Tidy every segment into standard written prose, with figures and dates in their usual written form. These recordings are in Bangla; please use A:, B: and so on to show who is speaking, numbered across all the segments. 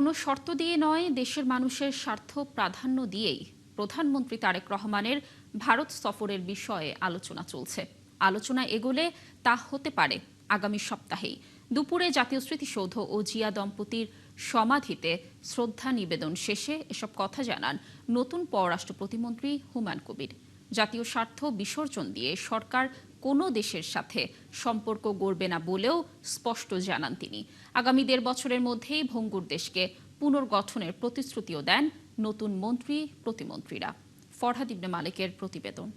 A: কোনো শর্ত দিয়ে নয়, দেশের মানুষের স্বার্থ প্রাধান্য দিয়েই প্রধানমন্ত্রী তারেক রহমানের ভারত সফরের বিষয়ে আলোচনা চলছে। আলোচনা এগোলে তা হতে পারে আগামী সপ্তাহেই। দুপুরে জাতীয় স্মৃতিসৌধ ও জিয়া দম্পতির সমাধিতে শ্রদ্ধা নিবেদন শেষে এসব কথা জানান নতুন পররাষ্ট্র প্রতিমন্ত্রী হুমায়ুন কবির। জাতীয় স্বার্থ বিসর্জন দিয়ে সরকার কোনো দেশের সাথে সম্পর্ক গড়বে না বলেও স্পষ্ট জানান তিনি। আগামী ১.৫ বছরের মধ্যেই ভঙ্গুর দেশকে পুনর্গঠনের প্রতিশ্রুতিও দেন নতুন মন্ত্রী প্রতিমন্ত্রীরা। ফরহাদ ইবনে মালিকের প্রতিবেদন।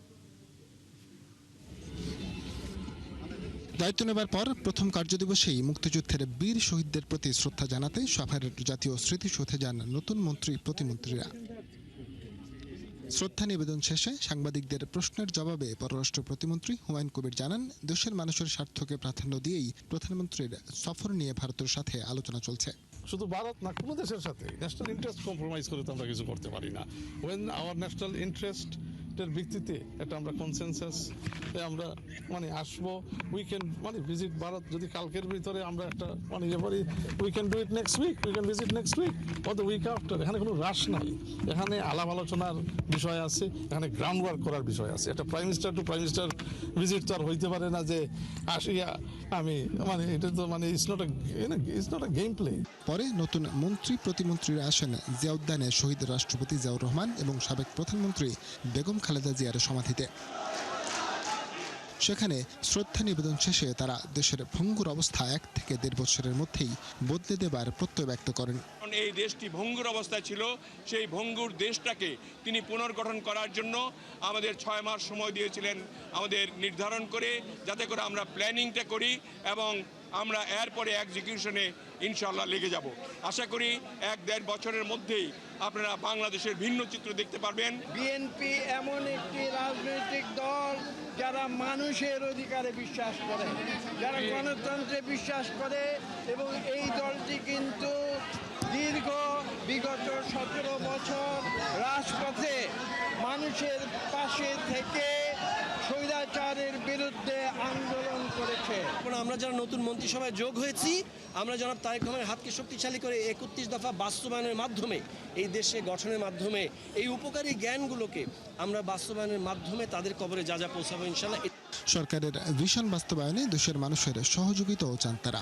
B: দায়িত্ব নেবার পর প্রথম কার্যদিবসেই মুক্তিযুদ্ধের বীর শহীদদের প্রতি শ্রদ্ধা জানাতে সাভারের জাতীয় স্মৃতিসৌধে যান নতুন মন্ত্রী প্রতিমন্ত্রীরা। শ্রদ্ধা নিবেদন শেষে সাংবাদিকদের প্রশ্নের জবাবে পররাষ্ট্র প্রতিমন্ত্রী হুমায়ুন কবির জানান, দেশের মানুষের স্বার্থকে প্রাধান্য দিয়েই প্রধানমন্ত্রীর সফর নিয়ে ভারতের সাথে আলোচনা চলছে।
C: শুধু ভারত না, কোনো দেশের সাথে ন্যাশনাল ইন্টারেস্ট কম্প্রোমাইজ করে তো আমরা কিছু করতে পারি না। ওয়েন আওয়ার ন্যাশনাল ইন্টারেস্টের ভিত্তিতে এটা আমরা কনসেনসাস আমরা আসবো। We can visit Bharat. যদি কালকের ভিতরে আমরা একটা ইয়ে করি, we can do it next week, we can visit next week or the week after. এখানে কোনো রাশ নাই। এখানে আলাপ আলোচনার বিষয় আছে, এখানে গ্রাউন্ড ওয়ার্ক করার বিষয় আছে। একটা prime minister two prime minister visit তো আর হইতে পারে না যে আসিয়া আমি এটা তো it's not a game play.
B: পরে নতুন মন্ত্রী প্রতিমন্ত্রীরা আসেন জিয়া উদ্যানে শহীদ রাষ্ট্রপতি জিয়াউর রহমান এবং সাবেক প্রধানমন্ত্রী বেগম খালেদা জিয়ার সমাধিতে। সেখানে শ্রদ্ধা নিবেদন শেষে তারা দেশের ভঙ্গুর অবস্থা 1 থেকে 1.5 বছরের মধ্যেই বদলে দেবার প্রত্যয় ব্যক্ত করেন।
D: এই দেশটি ভঙ্গুর অবস্থায় ছিল, সেই ভঙ্গুর দেশটাকে তিনি পুনর্গঠন করার জন্য আমাদের 6 মাস সময় দিয়েছিলেন, আমাদের নির্ধারণ করে, যাতে করে আমরা প্ল্যানিংটা করি এবং আমরা এরপরে এক্সিকিউশনে ইনশাআল্লাহ লেগে যাব। আশা করি 1-1.5 বছরের মধ্যেই আপনারা বাংলাদেশের ভিন্ন চিত্র দেখতে পারবেন।
E: বিএনপি এমন একটি রাজনৈতিক দল যারা মানুষের অধিকারে বিশ্বাস করে, যারা গণতন্ত্রে বিশ্বাস করে, এবং এই দলটি কিন্তু বিগত 17 বছর রাজপথে মানুষের পাশে থেকে স্বৈরাচারের বিরুদ্ধে আন্দোলন করেছে।
F: আমরা যারা নতুন মন্ত্রিসভায় যোগ হয়েছি, আমরা জনাব তারেক রহমানের হাতকে শক্তিশালী করে 31 দফা বাস্তবায়নের মাধ্যমে, এই দেশে গঠনের মাধ্যমে, এই উপকারী জ্ঞানগুলোকে আমরা বাস্তবায়নের মাধ্যমে তাদের কবরে যা যা পৌঁছাবো ইনশাআল্লাহ।
B: সরকারের ভিশন বাস্তবায়নে দেশের মানুষের সহযোগিতাও চান তারা।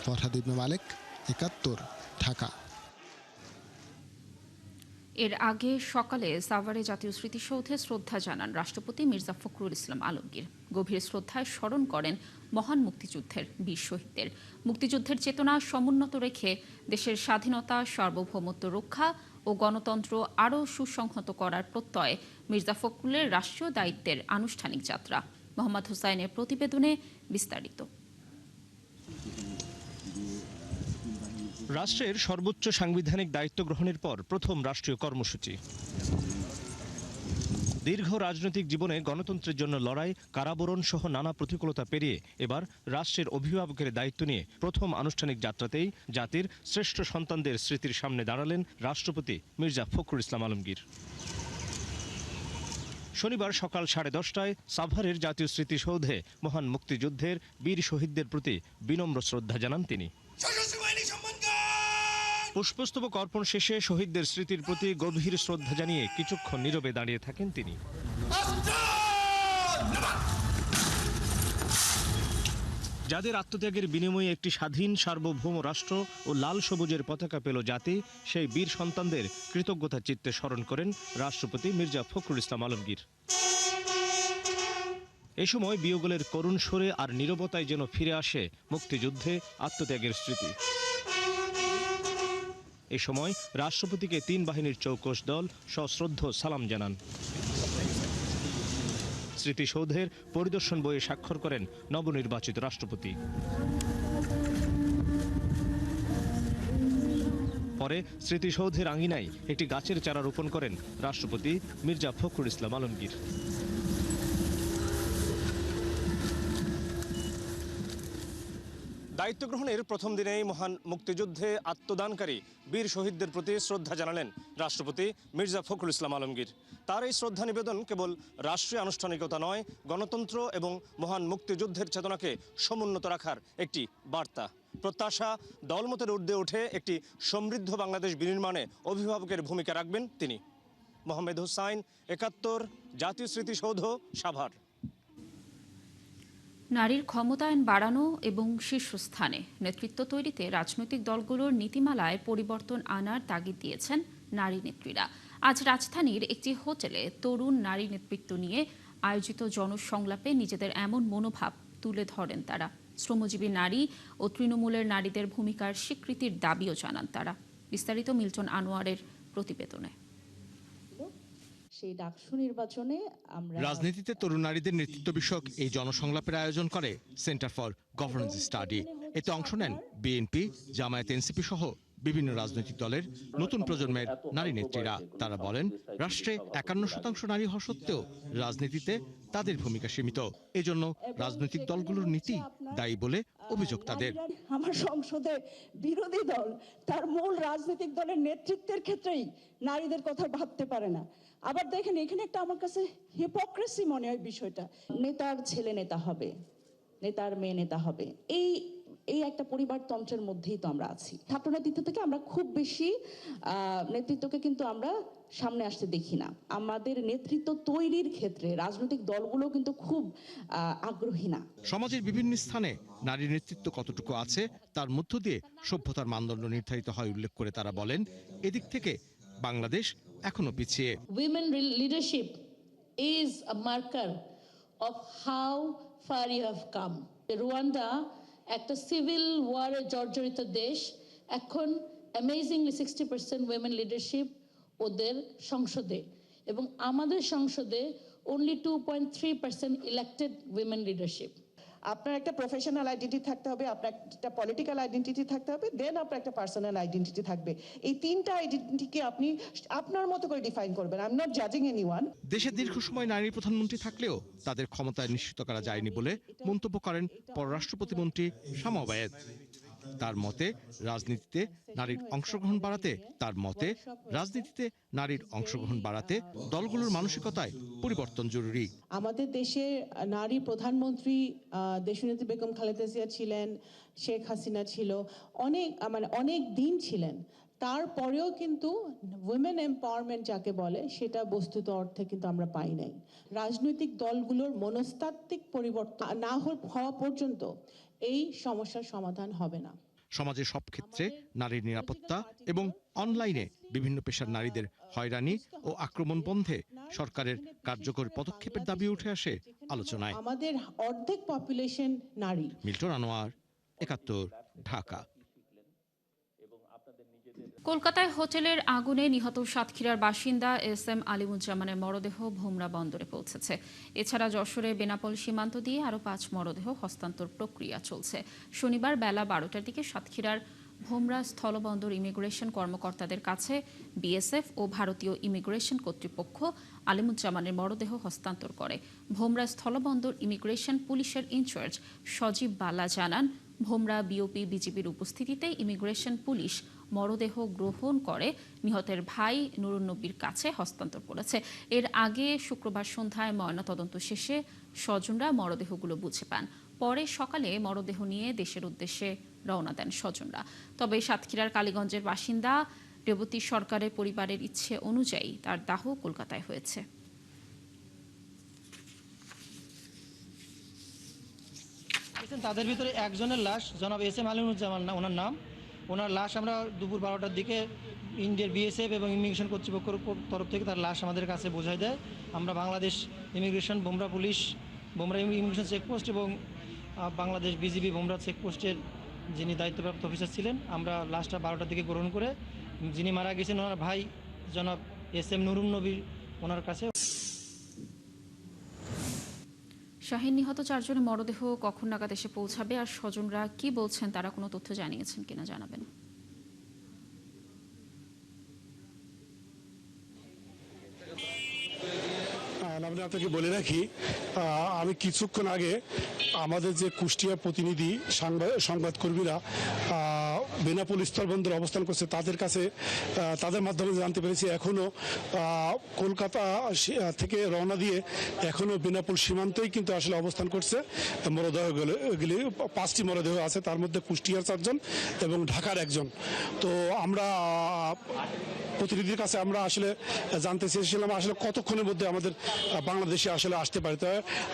B: ফরহাদ ইবনে মালিক, 71, ঢাকা।
A: এর আগে সকালে সাভারে জাতীয় স্মৃতিসৌধে শ্রদ্ধা জানান রাষ্ট্রপতি মির্জা ফখরুল ইসলাম আলমগীর। গভীর শ্রদ্ধায় স্মরণ করেন মহান মুক্তিযুদ্ধের বীর শহীদদের। মুক্তিযুদ্ধের চেতনা সমুন্নত রেখে দেশের স্বাধীনতা, সার্বভৌমত্ব রক্ষা ও গণতন্ত্র আরও সুসংহত করার প্রত্যয়ে মির্জা ফখরুলের রাষ্ট্রীয় দায়িত্বের আনুষ্ঠানিক যাত্রা। মোহাম্মদ হোসাইনের প্রতিবেদনে বিস্তারিত।
G: রাষ্ট্রের সর্বোচ্চ সাংবিধানিক দায়িত্ব গ্রহণের পর প্রথম রাষ্ট্রীয় কর্মসূচি। দীর্ঘ রাজনৈতিক জীবনে গণতন্ত্রের জন্য লড়াই, কারাবরণ সহ নানা প্রতিকূলতা পেরিয়ে এবার রাষ্ট্রের অভিভাবকের দায়িত্ব নিয়ে প্রথম আনুষ্ঠানিক যাত্রাতেই জাতির শ্রেষ্ঠ সন্তানদের স্মৃতির সামনে দাঁড়ালেন রাষ্ট্রপতি মির্জা ফখরুল ইসলাম আলমগীর। শনিবার সকাল 10:30টায় সাভারের জাতীয় স্মৃতিসৌধে মহান মুক্তিযুদ্ধের বীর শহীদদের প্রতি বিনম্র শ্রদ্ধা জানান তিনি। পুষ্পস্তবক অর্পণ শেষে শহীদদের স্মৃতির প্রতি গভীর শ্রদ্ধা জানিয়ে কিছুক্ষণ নীরবে দাঁড়িয়ে থাকেন তিনি। যাদের আত্মত্যাগের বিনিময়ে একটি স্বাধীন সার্বভৌম রাষ্ট্র ও লাল সবুজের পতাকা পেল জাতি, সেই বীর সন্তানদের কৃতজ্ঞতা চিত্তে স্মরণ করেন রাষ্ট্রপতি মির্জা ফখরুল ইসলাম আলমগীর। এ সময় বিয়োগলের করুণ সুরে আর নীরবতায় যেন ফিরে আসে মুক্তিযুদ্ধে আত্মত্যাগের স্মৃতি। এ সময় রাষ্ট্রপতিকে 3 বাহিনীর চৌকস দল সশ্রদ্ধ সালাম জানান। স্মৃতিসৌধের পরিদর্শন বইয়ে স্বাক্ষর করেন নবনির্বাচিত রাষ্ট্রপতি। পরে স্মৃতিসৌধের আঙিনায় একটি গাছের চারা রোপণ করেন রাষ্ট্রপতি মির্জা ফখরুল ইসলাম আলমগীর। দায়িত্ব গ্রহণের প্রথম দিনেই মহান মুক্তিযুদ্ধে আত্মদানকারী বীর শহীদদের প্রতি শ্রদ্ধা জানালেন রাষ্ট্রপতি মির্জা ফখরুল ইসলাম আলমগীর। তার এই শ্রদ্ধা নিবেদন কেবল রাষ্ট্রীয় আনুষ্ঠানিকতা নয়, গণতন্ত্র এবং মহান মুক্তিযুদ্ধের চেতনাকে সমুন্নত রাখার একটি বার্তা। প্রত্যাশা দলমতের ঊর্ধ্বে উঠে একটি সমৃদ্ধ বাংলাদেশ বিনির্মাণে অভিভাবকের ভূমিকা রাখবেন তিনি। মোহাম্মদ হোসাইন, ৭১, জাতীয় স্মৃতিসৌধ, সাভার।
A: নারীর ক্ষমতায়ন বাড়ানো এবং শীর্ষস্থানে নেতৃত্ব তৈরিতে রাজনৈতিক দলগুলোর নীতিমালায় পরিবর্তন আনার তাগিদ দিয়েছেন নারী নেত্রীরা। আজ রাজধানীর একটি হোটেলে তরুণ নারী নেতৃত্ব নিয়ে আয়োজিত জনসংলাপে নিজেদের এমন মনোভাব তুলে ধরেন তারা। শ্রমজীবী নারী ও তৃণমূলের নারীদের ভূমিকার স্বীকৃতির দাবিও জানান তারা। বিস্তারিত মিল্টন আনোয়ারের প্রতিবেদনে।
H: সেই ডাকসু নির্বাচনে আমরা
I: রাজনীতিতে তরুণ নারীদের নেতৃত্ব বিষয়ক এই জনসংলাপের আয়োজন করে সেন্টার ফর গভর্নেন্স স্টাডি। এতে অংশ নেন বিএনপি, জামায়াত, এনসিপি সহ বিভিন্ন রাজনৈতিক দলের নতুন প্রজন্মের নারী নেত্রীরা। তারা বলেন, রাষ্ট্রে ৫১% নারী হওয়া সত্ত্বেও রাজনীতিতে তাদের ভূমিকা সীমিত। এজন্য রাজনৈতিক দলগুলোর নীতি দায়ী বলে অভিযোগ তাদের।
H: আমার সংসদে বিরোধী দল তার মূল রাজনৈতিক দলের নেতৃত্বের ক্ষেত্রেই নারীদের কথা ভাবতে পারে না। আবার দেখেন, এখানে একটা আমার কাছে হিপোক্রেসি মনে হয় বিষয়টা। নেতার ছেলে নেতা হবে, নেতার মেয়ে নেতা হবে, এই একটা পরিবারতন্ত্রের মধ্যেই তো আমরা আছি। ছাত্র নেতৃত্ব থেকে আমরা খুব বেশি নেতৃত্বকে কিন্তু আমরা সামনে আসতে দেখি না। আমাদের নেতৃত্ব তৈরির ক্ষেত্রে রাজনৈতিক দলগুলো কিন্তু খুব আগ্রহী না।
I: সমাজের বিভিন্ন স্থানে নারী নেতৃত্ব কতটুকু আছে তার মধ্য দিয়ে সভ্যতার মানদণ্ড নির্ধারিত হয় উল্লেখ করে তারা বলেন, এদিক থেকে বাংলাদেশ এখনো পিছিয়ে।
J: Women leadership is a marker of how far you have come. Rwanda একটা সিভিল ওয়ারে জর্জরিত দেশ, এখন অ্যামেজিংলি 60% উইমেন লিডারশিপ ওদের সংসদে, এবং আমাদের সংসদে অনলি 2.3% ইলেক্টেড উইমেন লিডারশিপ।
H: আপনার একটা প্রফেশনাল আইডেন্টিটি থাকতে হবে, আপনার একটা পলিটিক্যাল আইডেন্টিটি থাকতে হবে, দেন আপনার একটা পার্সোনাল আইডেন্টিটি থাকবে। এই তিনটা আইডেন্টিটিকে আপনি আপনার মতো করে ডিফাইন করবেন। আই এম নট জাজিং এনিওয়ান।
I: দেশে দীর্ঘ সময় নারী প্রধানমন্ত্রী থাকলেও তাদের ক্ষমতায় নিশ্চিত করা যায়নি বলে মন্তব্য করেন পররাষ্ট্র প্রতিমন্ত্রী শামা ওবায়েদ। তার মতে রাজনীতিতে নারীর অংশগ্রহণ বাড়াতে দলগুলোর মানসিকতায় পরিবর্তন জরুরি।
H: আমাদের দেশে নারী প্রধানমন্ত্রী দেশনেত্রী বেগম খালেদা জিয়া ছিলেন, শেখ হাসিনা ছিল, অনেক দিন ছিলেন। তারপরেও কিন্তু উইমেন এম্পাওয়ারমেন্ট যাকে বলে সেটা বস্তুত অর্থে কিন্তু আমরা পাই নাই। রাজনৈতিক দলগুলোর মনস্তাত্ত্বিক পরিবর্তন না হওয়া পর্যন্ত এই সমস্যার সমাধান হবে না।
I: সমাজের সব ক্ষেত্রে নারীর নিরাপত্তা এবং অনলাইনে বিভিন্ন পেশার নারীদের হয়রানি ও আক্রমণ বন্ধে সরকারের কার্যকর পদক্ষেপের দাবি উঠে আসে আলোচনায়।
H: আমাদের অর্ধেক পপুলেশন নারী।
I: মিল্টন আনোয়ার, ৭১, ঢাকা।
A: কলকাতায় হোটেলের আগুনে নিহত সাতক্ষীরার বাসিন্দা এস.এম. আলিমুজ্জামানের মরদেহ ভোমরা বন্দরে পৌঁছেছে। এছাড়া যশোরের বেনাপোল সীমান্ত দিয়ে আরও 5 মরদেহ হস্তান্তর প্রক্রিয়া চলছে। শনিবার বেলা 12টার দিকে সাতক্ষীরার ভোমরা স্থলবন্দর ইমিগ্রেশন কর্মকর্তাদের কাছে বিএসএফ ও ভারতীয় ইমিগ্রেশন কর্তৃপক্ষ আলিমুজ্জামানের মরদেহ হস্তান্তর করে। ভোমরা স্থলবন্দর ইমিগ্রেশন পুলিশের ইনচার্জ সজীব বালা জানান, ভোমরা বিওপি বিজিবির উপস্থিতিতে ইমিগ্রেশন পুলিশ মরদেহ গ্রহণ করে নিহতের ভাই নুরুন্নবীর কাছে হস্তান্তর করেছে। এর আগে শুক্রবার সন্ধ্যায় ময়নাতদন্ত শেষে স্বজনরা মরদেহগুলো বুঝে পান। পরে সকালে মরদেহ নিয়ে দেশের উদ্দেশ্যে রওনা দেন স্বজনরা। তবে সাতক্ষীরার কালীগঞ্জের বাসিন্দা রেবতী সরকারের পরিবারের ইচ্ছে অনুযায়ী তার দাহ কলকাতায় হয়েছে।
K: তাদের ভিতরে একজনের লাশ জনাব এস.এম. আলিমুজ্জামান ওনার নাম, ওনার লাশ আমরা দুপুর 12টার দিকে ইন্ডিয়ার বিএসএফ এবং ইমিগ্রেশন কর্তৃপক্ষের তরফ থেকে তার লাশ আমাদের কাছে বোঝাই দেয়। আমরা বাংলাদেশ ইমিগ্রেশন ভোমরা পুলিশ, ভোমরা ইমিগ্রেশন চেকপোস্ট এবং বাংলাদেশ বিজিবি ভোমরা চেকপোস্টের যিনি দায়িত্বপ্রাপ্ত অফিসার ছিলেন, আমরা লাশটা 12টার দিকে গ্রহণ করে যিনি মারা গেছেন ওনার ভাই জনাব এস.এম. নুরুন্নবী ওনার কাছে।
A: শাহীন নিহত 4 জনের মরদেহ কখন নাগাদ এসে পৌঁছাবে আর স্বজনরা কি বলছেন তারা কোনো তথ্য জানিয়েছেন কিনা জানাবেন।
L: আমি আপনাকে বলে রাখি, আমি কিছুক্ষণ আগে আমাদের যে কুষ্টিয়া প্রতিনিধি সংবাদকর্মীরা বেনাপোল স্থলবন্দরে অবস্থান করছে তাদের কাছে তাদের মাধ্যমে জানতে পেরেছি এখনও কলকাতা থেকে রওনা দিয়ে এখনও বেনাপোল সীমান্তেই কিন্তু আসলে অবস্থান করছে মরদেহগুলি। 5টি মরদেহ আছে, তার মধ্যে কুষ্টিয়ার 4 জন এবং ঢাকার 1 জন। তো আমরা প্রতিনিধির কাছে আমরা আসলে জানতে চেয়েছিলাম আসলে কতক্ষণের মধ্যে আমাদের বাংলাদেশে আসলে আসতে পারে। তো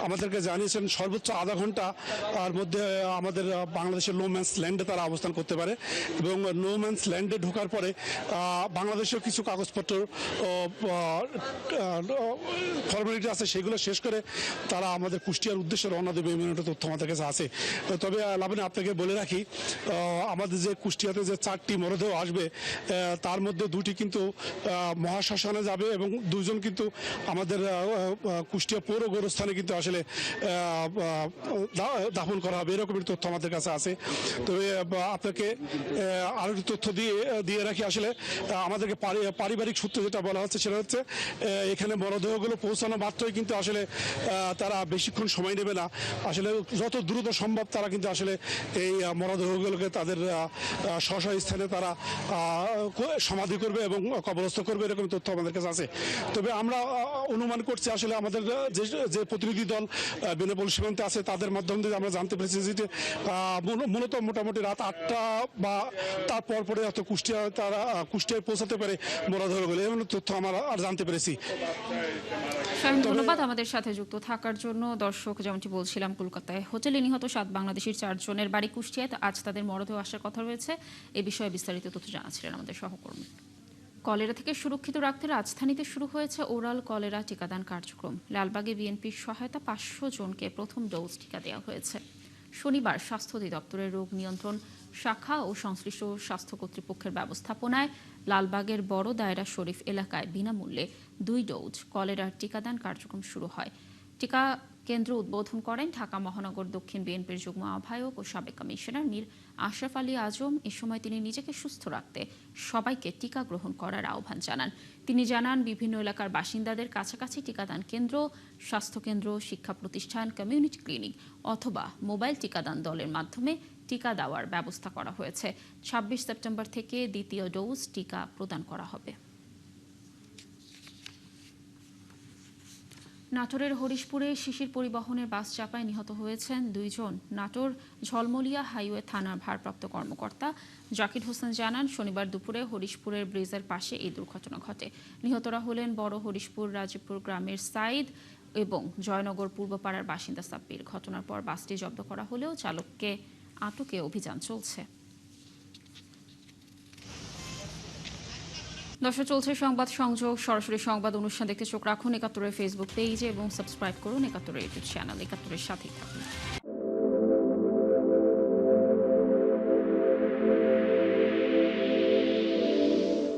L: আমাদেরকে জানিয়েছেন সর্বোচ্চ আধা ঘন্টা আর মধ্যে আমাদের বাংলাদেশের নো ম্যানস ল্যান্ডে তারা অবস্থান করতে পারে এবং নো ম্যানস ল্যান্ডে ঢোকার পরে বাংলাদেশের কিছু কাগজপত্র ফর্মালিটি আছে, সেগুলো শেষ করে তারা আমাদের কুষ্টিয়ার উদ্দেশ্যে রওনা দেবে এমন একটা তথ্য আমাদের কাছে আছে। তবে লাবণী আপনাকে বলে রাখি আমাদের যে কুষ্টিয়াতে যে 4টি মরদেহ আসবে তার মধ্যে 2টি কিন্তু মহাশ্মশানে যাবে এবং 2 জন কিন্তু আমাদের কুষ্টিয়া পৌর গোরস্থানে কিন্তু আসলে দাফন করা হবে, এরকমের তথ্য আমাদের কাছে আছে। তবে আপনাকে আরো একটু তথ্য দিয়ে রাখি আসলে আমাদেরকে পারিবারিক সূত্রে যেটা বলা হচ্ছে সেটা হচ্ছে এখানে মরদেহগুলো পৌঁছানো মাত্রই কিন্তু আসলে তারা বেশিক্ষণ সময় নেবে না, আসলে যত দ্রুত সম্ভব তারা কিন্তু আসলে এই মরদেহগুলোকে তাদের স্ব স্থানে তারা সমাধি করবে এবং কবরস্থ করবে, এরকম তথ্য আমাদের কাছে আছে। তবে আমরা অনুমান করছি আসলে আমাদের যে প্রতিনিধি দল বেনাপোল সীমান্তে আছে তাদের মাধ্যমে আমরা জানতে পেরেছি যে মূলত মোটামুটি রাত 8টা বা তারপর পরে হয়তো কুষ্টিয়ায় পৌঁছাতে পারে মরদেহগুলো, এমন তথ্য আমরা আর জানতে পেরেছি।
A: ধন্যবাদ আমাদের সাথে যুক্ত থাকার জন্য। দর্শক, যেমনটি বলছিলাম, কলকাতায় হোটেলে নিহত 7 বাংলাদেশির 4 জনের বাড়ি কুষ্টিয়ায়, আজ তাদের মরদেহ আসার কথা রয়েছে। এ বিষয়ে বিস্তারিত তথ্য জানাচ্ছিলেন আমাদের সহকর্মী। কলেরা থেকে সুরক্ষিত রাখতে রাজধানীতে শুরু হয়েছে ওরাল কলেরা টিকাদান কার্যক্রম। লালবাগে বিএনপির সহায়তা 500 জনকে প্রথম ডোজ টিকা দেওয়া হয়েছে। শনিবার স্বাস্থ্য অধিদপ্তরের রোগ নিয়ন্ত্রণ শাখা ও সংশ্লিষ্ট স্বাস্থ্য কর্তৃপক্ষের ব্যবস্থাপনায় লালবাগের বড় দায়রা শরীফ এলাকায় বিনামূল্যে 2 ডোজ কলেরার টিকাদান কার্যক্রম শুরু হয়। টিকা কেন্দ্র উদ্বোধন করেন ঢাকা মহানগর দক্ষিণ বিএনপির যুগ্ম আহ্বায়ক ও সাবেক কমিশনার মীর আশরাফ আলী আজম। এ সময় তিনি নিজেকে সুস্থ রাখতে সবাইকে টিকা গ্রহণ করার আহ্বান জানান। তিনি জানান, বিভিন্ন এলাকার বাসিন্দাদের কাছাকাছি টিকাদান কেন্দ্র, স্বাস্থ্যকেন্দ্র, শিক্ষা প্রতিষ্ঠান, কমিউনিটি ক্লিনিক অথবা মোবাইল টিকাদান দলের মাধ্যমে টিকা দেওয়ার ব্যবস্থা করা হয়েছে। 26 সেপ্টেম্বর থেকে দ্বিতীয় ডোজ টিকা প্রদান করা হবে। নাটোরের হরিশপুরে শিশির পরিবহনের বাস চাপায় নিহত হয়েছেন 2 জন। নাটোর ঝলমলিয়া হাইওয়ে থানার ভারপ্রাপ্ত কর্মকর্তা জাকির হোসেন জানান, শনিবার দুপুরে হরিশপুরের ব্রিজের পাশে এই দুর্ঘটনা ঘটে। নিহতরা হলেন বড় হরিশপুর রাজীবপুর গ্রামের সাইদ এবং জয়নগর পূর্বপাড়ার বাসিন্দা সাব্বির। ঘটনার পর বাসটি জব্দ করা হলেও চালককে আটকে অভিযান চলছে। দর্শক, চলছে সংবাদ সংযোগ। সরাসরি সংবাদ অনুষ্ঠান দেখতে চোখ রাখুন ৭১-এর ফেসবুক পেজে এবং সাবস্ক্রাইব করুন ৭১-এর ইউটিউব চ্যানেল। ৭১-এর সাথেই থাকুন।